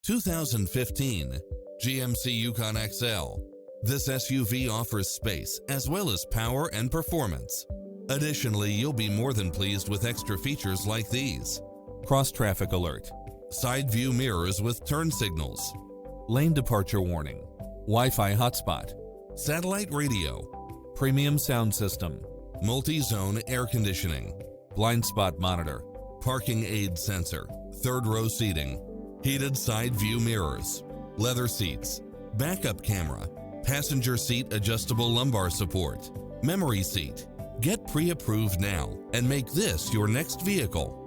2015 GMC Yukon XL. This SUV offers space as well as power and performance. Additionally, you'll be more than pleased with extra features like these: cross-traffic alert, side view mirrors with turn signals, lane departure warning, Wi-Fi hotspot, satellite radio, premium sound system, multi-zone air conditioning, blind spot monitor, parking aid sensor, third row seating, heated side view mirrors, leather seats, backup camera, passenger seat adjustable lumbar support, memory seat. Get pre-approved now and make this your next vehicle.